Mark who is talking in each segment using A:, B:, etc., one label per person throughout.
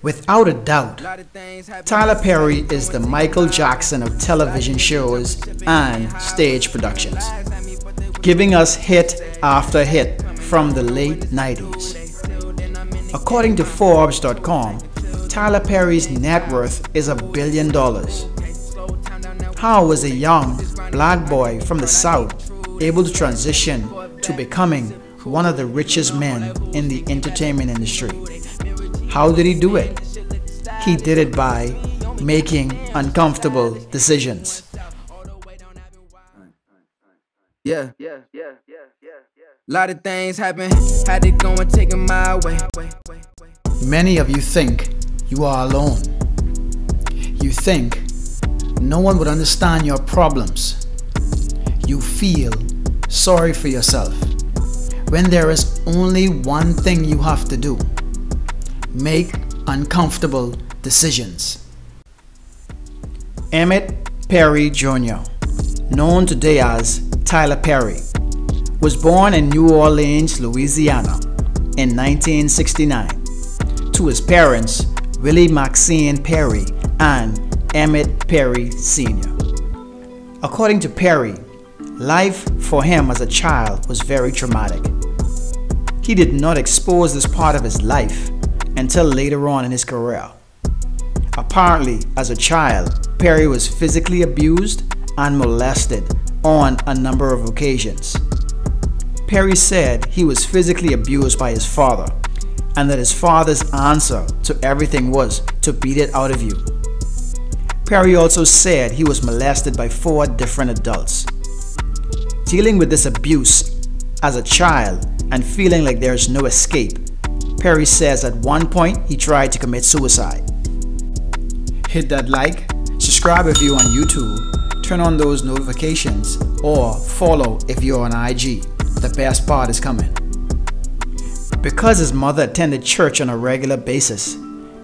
A: Without a doubt, Tyler Perry is the Michael Jackson of television shows and stage productions, giving us hit after hit from the late 90s. According to Forbes.com, Tyler Perry's net worth is $1 billion. How was a young black boy from the South able to transition to becoming one of the richest men in the entertainment industry? How did he do it? He did it by making uncomfortable decisions.
B: Yeah. Lot of things happen, had to go and take 'em my way.
A: Many of you think you are alone. You think no one would understand your problems. You feel sorry for yourself when there is only one thing you have to do: make uncomfortable decisions. Emmett Perry Jr., known today as Tyler Perry, was born in New Orleans, Louisiana in 1969 to his parents, Willie Maxine Perry and Emmett Perry Sr. According to Perry, life for him as a child was very traumatic. He did not expose this part of his life until later on in his career. Apparently, as a child, Perry was physically abused and molested on a number of occasions. Perry said he was physically abused by his father, and that his father's answer to everything was to beat it out of you. Perry also said he was molested by 4 different adults. Dealing with this abuse as a child and feeling like there is no escape, Perry says at one point he tried to commit suicide. Hit that like, subscribe if you're on YouTube, turn on those notifications, or follow if you're on IG. The best part is coming. Because his mother attended church on a regular basis,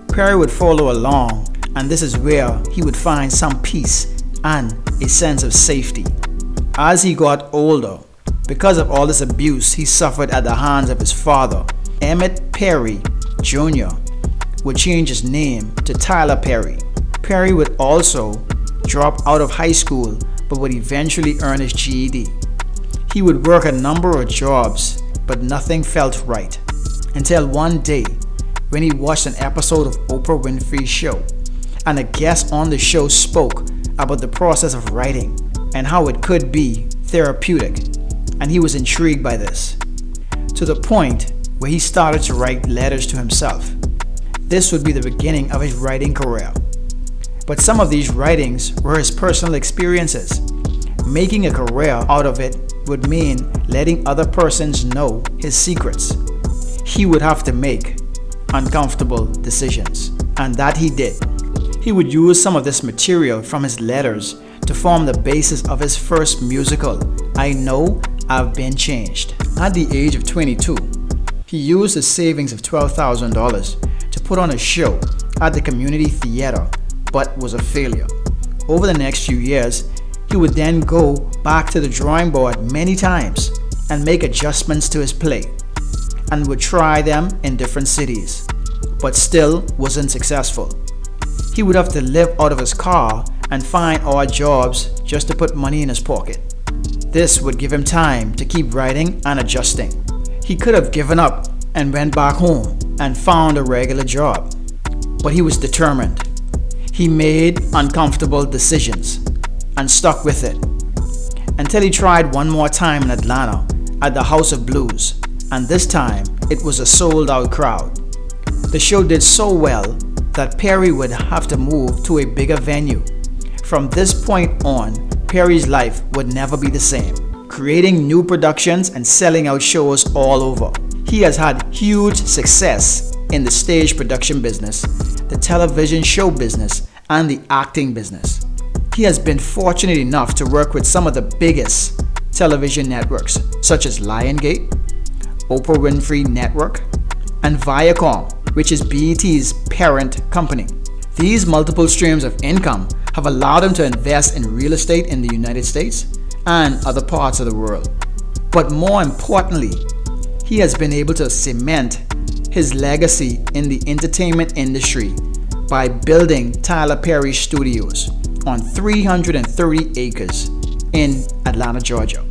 A: Perry would follow along, and this is where he would find some peace and a sense of safety. As he got older, because of all this abuse he suffered at the hands of his father, Emmett Perry Jr. would change his name to Tyler Perry. Perry would also drop out of high school but would eventually earn his GED. He would work a number of jobs, but nothing felt right, until one day when he watched an episode of Oprah Winfrey's show, and a guest on the show spoke about the process of writing and how it could be therapeutic, and he was intrigued by this, to the point where he started to write letters to himself. This would be the beginning of his writing career. But some of these writings were his personal experiences. Making a career out of it would mean letting other persons know his secrets. He would have to make uncomfortable decisions, and that he did. He would use some of this material from his letters to form the basis of his first musical, I Know I've Been Changed. At the age of 22, he used his savings of $12,000 to put on a show at the community theater, but was a failure. Over the next few years, he would then go back to the drawing board many times and make adjustments to his play, and would try them in different cities, but still wasn't successful. He would have to live out of his car and find odd jobs just to put money in his pocket. This would give him time to keep writing and adjusting. He could have given up and went back home and found a regular job, but he was determined. He made uncomfortable decisions and stuck with it until he tried one more time in Atlanta at the House of Blues, and this time it was a sold-out crowd. The show did so well that Perry would have to move to a bigger venue. From this point on, Perry's life would never be the same, creating new productions and selling out shows all over. He has had huge success in the stage production business, the television show business, and the acting business. He has been fortunate enough to work with some of the biggest television networks such as Lionsgate, Oprah Winfrey Network, and Viacom, which is BET's parent company. These multiple streams of income have allowed him to invest in real estate in the United States and other parts of the world. But more importantly, he has been able to cement his legacy in the entertainment industry by building Tyler Perry Studios on 330 acres in Atlanta, Georgia.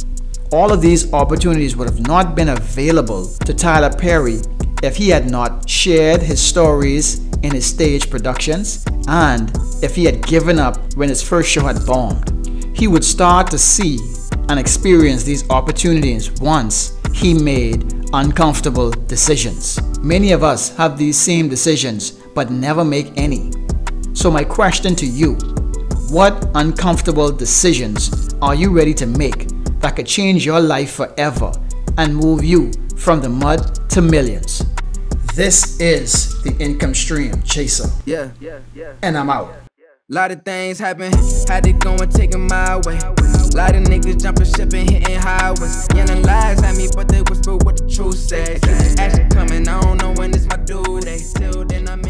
A: All of these opportunities would have not been available to Tyler Perry if he had not shared his stories in his stage productions, and if he had given up when his first show had bombed. He would start to see and experience these opportunities once he made uncomfortable decisions. Many of us have these same decisions but never make any. So my question to you, what uncomfortable decisions are you ready to make that could change your life forever and move you from the mud to millions? This is the Income Stream Chaser. And I'm out.
B: Lot of things happen, had it going, taking my way. Lot of niggas jumping ship and hitting highways. Yelling lies at me, but they whisper what the truth says. Action coming, I don't know when it's my due day. Till then I'm